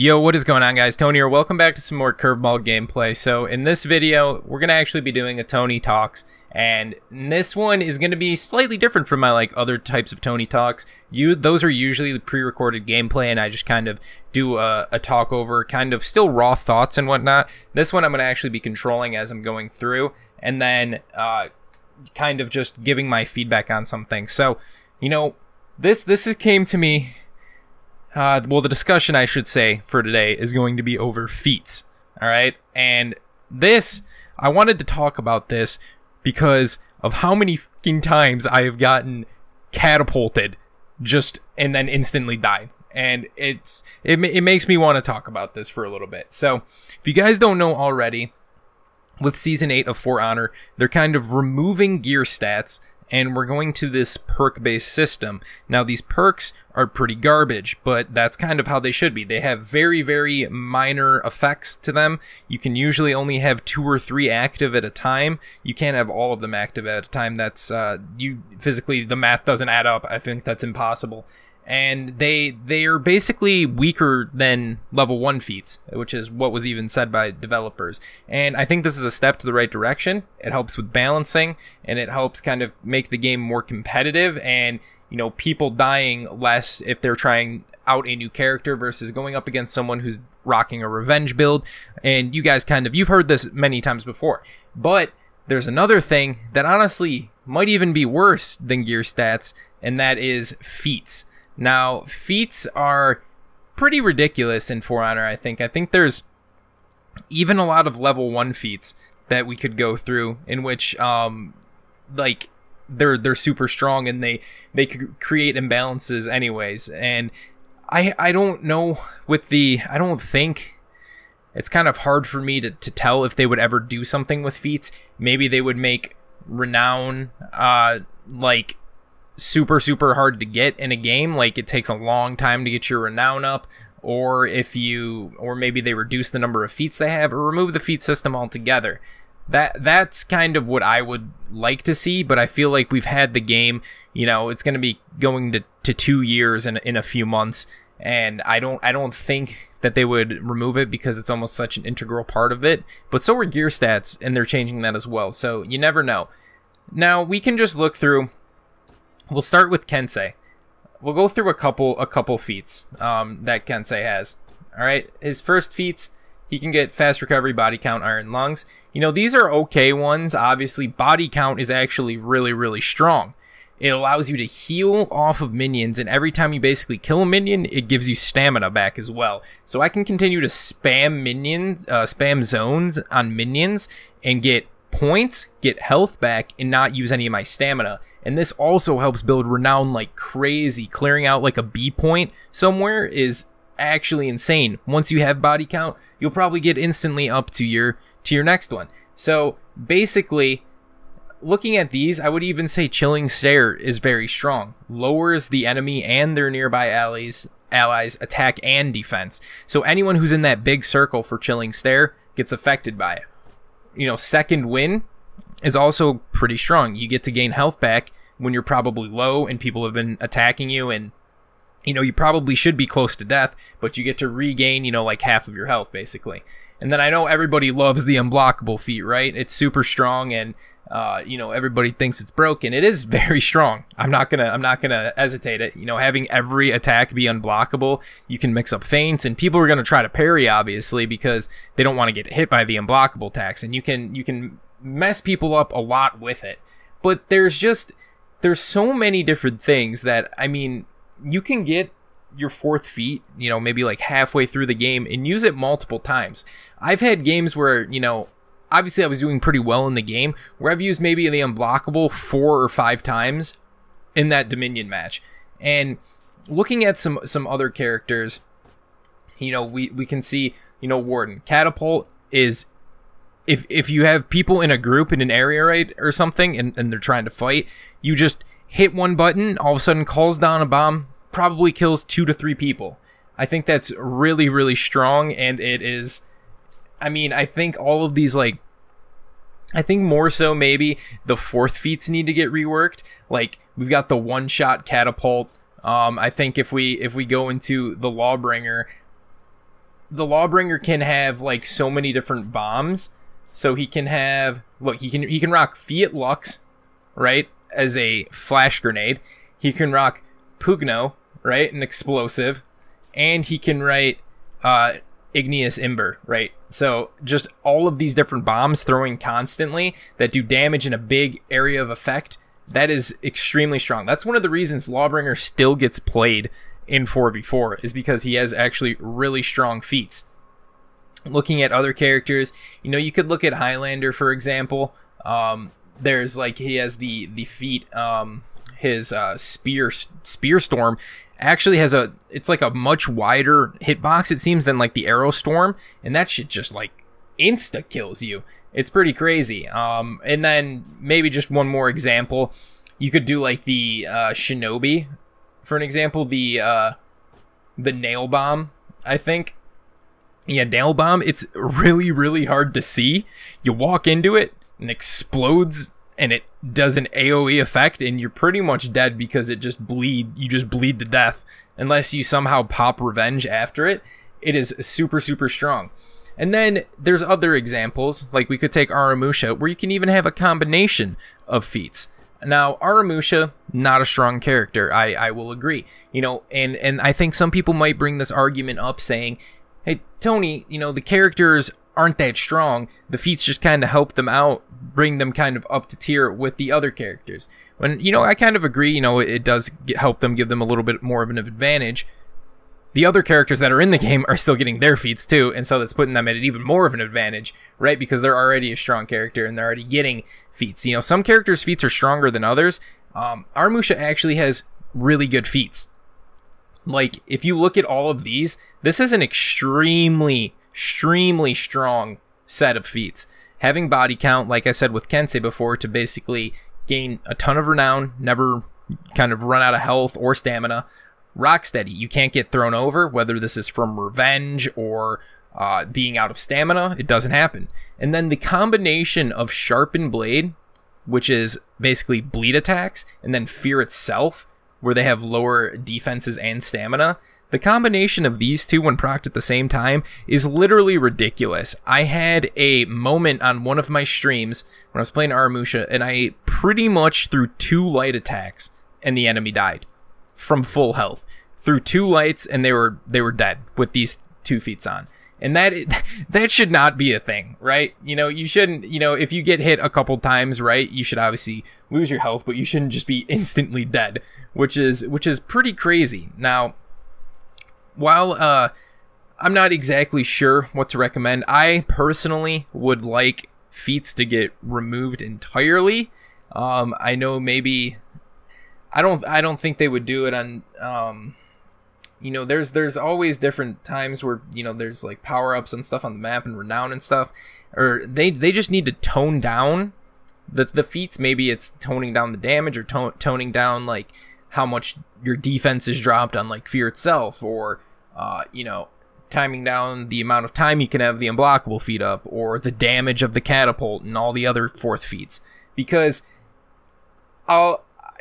Yo, what is going on, guys? Tony here. Welcome back to some more curveball gameplay. So in this video, we're going to actually be doing a Tony Talks, and this one is going to be slightly different from my other types of Tony Talks. Those are usually the pre-recorded gameplay, and I just kind of do a talk over kind of still raw thoughts and whatnot. This one I'm going to actually be controlling as I'm going through, and then kind of just giving my feedback on some things. So, this came to me. Well, the discussion, I should say, for today is going to be over Feats, alright? And I wanted to talk about this because of how many fucking times I have gotten catapulted and then instantly died. And it makes me want to talk about this for a little bit. So, if you guys don't know already, with Season 8 of For Honor, they're kind of removing gear stats, and we're going to this perk-based system. Now, these perks are pretty garbage, but that's kind of how they should be. They have very, very minor effects to them. You can usually only have 2 or 3 active at a time. You can't have all of them active at a time. That's physically, the math doesn't add up. I think that's impossible. And they are basically weaker than level 1 feats, which is what was even said by developers. And I think this is a step to the right direction. It helps with balancing, and it helps kind of make the game more competitive, and people dying less if they're trying out a new character versus going up against someone who's rocking a revenge build. And you guys you've heard this many times before. But there's another thing that honestly might even be worse than gear stats, and that is feats. Now, feats are pretty ridiculous in For Honor, I think. I think there's even a lot of level 1 feats that we could go through in which, they're super strong, and they could create imbalances anyways. And I don't know I don't think it's kind of hard for me to tell if they would ever do something with feats. Maybe they would make renown, super hard to get in a game, it takes a long time to get your renown up, or maybe they reduce the number of feats they have, or remove the feat system altogether. That's kind of what I would like to see, but I feel like we've had the game, it's going to be going to 2 years in a few months, and I don't think that they would remove it because it's almost such an integral part of it. But so are gear stats, and they're changing that as well, so you never know. Now, we can just look through. We'll start with Kensei. We'll go through a couple feats that Kensei has. All right, his first feats, he can get fast recovery, body count, iron lungs. These are okay ones. Obviously, body count is actually really, really strong. It allows you to heal off of minions, and every time you basically kill a minion, it gives you stamina back as well. So I can continue to spam zones on minions and get points, get health back, and not use any of my stamina. And this also helps build renown like crazy. Clearing out a B point somewhere is actually insane. Once you have body count, you'll probably get instantly up to your next one. So basically, looking at these, I would even say Chilling Stare is very strong. Lowers the enemy and their nearby allies attack and defense. So anyone who's in that big circle for Chilling Stare gets affected by it. Second Wind is also pretty strong. You get to gain health back when you're probably low and people have been attacking you, and you probably should be close to death, but you get to regain half of your health basically. And then I know everybody loves the unblockable feat, right? It's super strong, and everybody thinks it's broken. It is very strong. I'm not gonna hesitate it. Having every attack be unblockable, you can mix up feints, and people are gonna try to parry obviously because they don't want to get hit by the unblockable attacks, and you can mess people up a lot with it. But there's so many different things that, you can get your 4th feat, maybe halfway through the game and use it multiple times. I've had games where, obviously I was doing pretty well in the game, where I've used maybe the unblockable 4 or 5 times in that Dominion match. And looking at some other characters, we can see, Warden. Catapult is, if you have people in a group in an area, right, or something, and they're trying to fight, you just hit one button, all of a sudden calls down a bomb, probably kills 2 to 3 people. I think that's really, really strong, and it is, I think all of these, I think more so maybe the 4th feats need to get reworked. We've got the one-shot catapult. I think if we go into the Lawbringer, the Lawbringer can have like so many different bombs. So he can have, look, he can rock Fiat Lux, right, as a flash grenade. He can rock Pugno, right, an explosive, and he can write Igneous Ember, right? So just all of these different bombs throwing constantly that do damage in a big area of effect. That is extremely strong. That's one of the reasons Lawbringer still gets played in 4v4, is because he has actually really strong feats. Looking at other characters, you know, you could look at Highlander, for example. There's like, he has the feat, his spear storm actually has it's like a much wider hitbox, it seems, than like the Arrow Storm, and that shit just like insta kills you. It's pretty crazy. And then maybe just one more example, you could do like the Shinobi, for an example, the Nail Bomb, I think. Yeah, Nail Bomb, it's really, really hard to see. You walk into it and explodes, and it does an AoE effect, and you're pretty much dead because you just bleed to death. Unless you somehow pop revenge after it. It is super, super strong. And then there's other examples, like we could take Aramusha, where you can even have a combination of feats. Now, Aramusha, not a strong character, I will agree. You know, and I think some people might bring this argument up saying, hey, Tony, you know, the characters aren't that strong. The feats just kind of help them out, bring them kind of up to tier with the other characters. When, you know, I kind of agree, you know, it does help them, give them a little bit more of an advantage. The other characters that are in the game are still getting their feats too, and so that's putting them at even more of an advantage, right? Because they're already a strong character and they're already getting feats. You know, some characters' feats are stronger than others. Aramusha actually has really good feats. Like, if you look at all of these, this is an extremely strong set of feats. Having body count, like I said with Kensei before, to basically gain a ton of renown, never kind of run out of health or stamina. Rocksteady, you can't get thrown over, whether this is from revenge or being out of stamina, it doesn't happen. And then the combination of Sharpened Blade, which is basically bleed attacks, and then Fear itself, where they have lower defenses and stamina. The combination of these two when procced at the same time is literally ridiculous. I had a moment on one of my streams when I was playing Aramusha, and I pretty much threw 2 light attacks and the enemy died from full health. Threw 2 lights and they were dead with these 2 feats on. And that should not be a thing, right? You know, you shouldn't, you know, if you get hit a couple times, right, you should obviously lose your health, but you shouldn't just be instantly dead, which is pretty crazy. Now, while I'm not exactly sure what to recommend, I personally would like feats to get removed entirely. I know maybe I don't think they would do it on you know, there's always different times where, you know, there's like power-ups and stuff on the map and renown and stuff, or they just need to tone down the feats. Maybe it's toning down the damage, or toning down like how much your defense is dropped on like Fear itself, or you know, timing down the amount of time you can have the unblockable feat up, or the damage of the catapult and all the other 4th feats. Because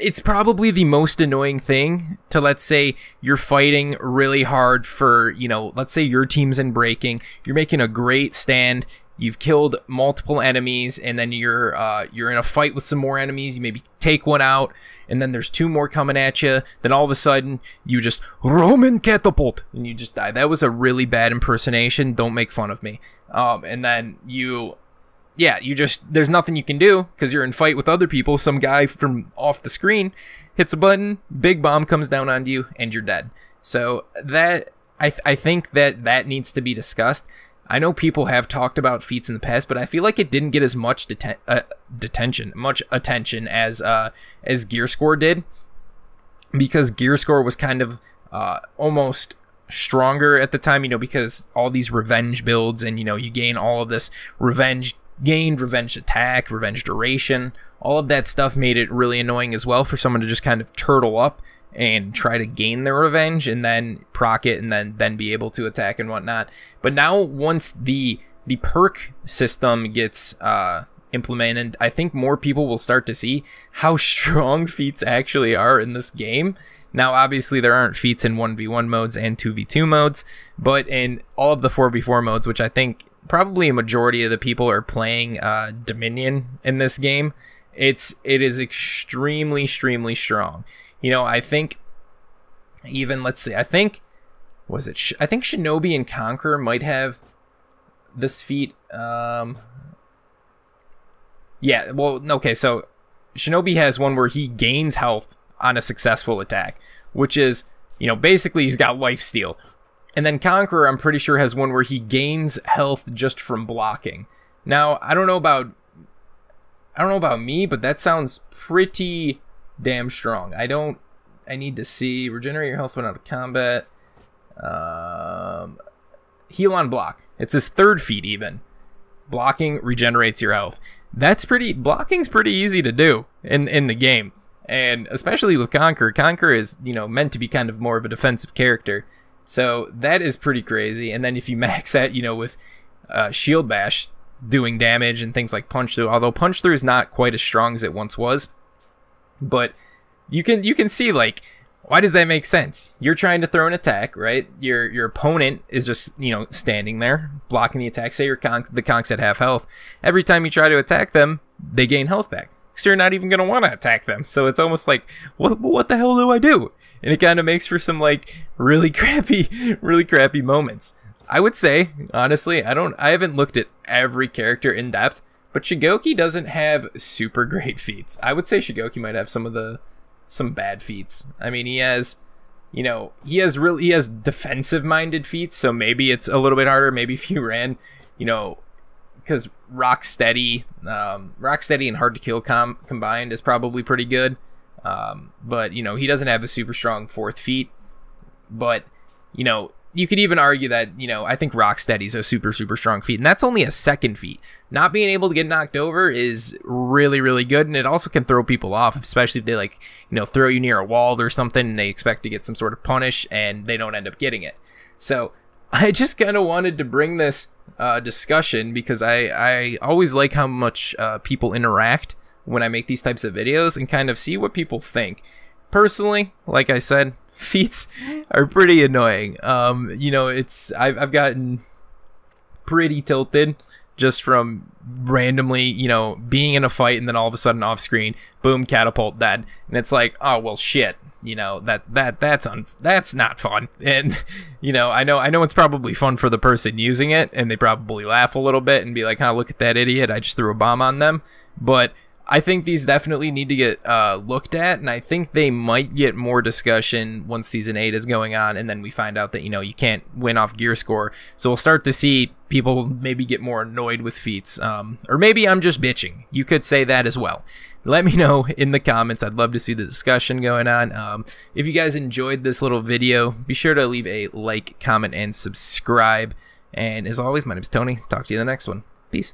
it's probably the most annoying thing to, let's say you're fighting really hard for, you know, let's say your team's in breaking, you're making a great stand, you've killed multiple enemies, and then you're in a fight with some more enemies, you maybe take one out, and then there's 2 more coming at you, then all of a sudden you just Roman catapult and you just die. That was a really bad impersonation, don't make fun of me. And then you just, there's nothing you can do because you're in fight with other people. Some guy from off the screen hits a button, big bomb comes down onto you, and you're dead. So that, I think that needs to be discussed. I know people have talked about feats in the past, but I feel like it didn't get as much attention as Gear Score did, because Gear Score was kind of almost stronger at the time, you know, because all these revenge builds, and, you know, you gain all of this revenge attack, revenge duration, all of that stuff made it really annoying as well for someone to just kind of turtle up and try to gain their revenge and then proc it and then be able to attack and whatnot. But now, once the perk system gets implemented, I think more people will start to see how strong feats actually are in this game. Now, obviously, there aren't feats in 1v1 modes and 2v2 modes, but in all of the 4v4 modes, which I think probably a majority of the people are playing Dominion in this game, it is extremely strong. You know, I think even, let's see, I think Shinobi and Conqueror might have this feat. Yeah, well, okay, so Shinobi has one where he gains health on a successful attack, which is, you know, basically he's got lifesteal. And then Conqueror, I'm pretty sure, has one where he gains health just from blocking. Now, I don't know about me, but that sounds pretty damn strong. I need to see. Regenerate your health when out of combat. Heal on block. It's his third feat even. Blocking regenerates your health. Blocking's pretty easy to do in the game. And especially with Conqueror. Conqueror is, you know, meant to be kind of more of a defensive character. So that is pretty crazy. And then if you max that, you know, with Shield Bash doing damage and things like Punch Through, although Punch Through is not quite as strong as it once was. But you can see, like, why does that make sense? You're trying to throw an attack, right? Your opponent is just, you know, standing there blocking the attack. Say the conks at half health. Every time you try to attack them, they gain health back. So you're not even going to want to attack them. So it's almost like, what the hell do I do? And it kind of makes for some, like, really crappy moments. I would say, honestly, I haven't looked at every character in depth, but Shigoki doesn't have super great feats. I would say Shigoki might have some bad feats. I mean, he has defensive minded feats, so maybe it's a little bit harder. Maybe if you ran, you know, because Rock Steady and Hard to Kill combined is probably pretty good. But, you know, he doesn't have a super strong fourth feat. But, you know, you could even argue that, you know, I think Rock Steady's a super strong feat. And that's only a second feat. Not being able to get knocked over is really good. And it also can throw people off, especially if they, like, you know, throw you near a wall or something and they expect to get some sort of punish and they don't end up getting it. So I just kind of wanted to bring this discussion because I always like how much people interact when I make these types of videos and kind of see what people think. Personally, like I said, feats are pretty annoying. You know, I've gotten pretty tilted just from randomly, you know, being in a fight and then all of a sudden off screen, boom, catapult dead. And it's like, oh well, shit. You know, that's not fun. And, you know, I know it's probably fun for the person using it, and they probably laugh a little bit and be like, oh, look at that idiot, I just threw a bomb on them. But I think these definitely need to get looked at, and I think they might get more discussion once Season 8 is going on, and then we find out that, you know, you can't win off gear score. So we'll start to see people maybe get more annoyed with feats. Or maybe I'm just bitching. You could say that as well. Let me know in the comments. I'd love to see the discussion going on. If you guys enjoyed this little video, be sure to leave a like, comment, and subscribe. And as always, my name is Tony. Talk to you in the next one. Peace.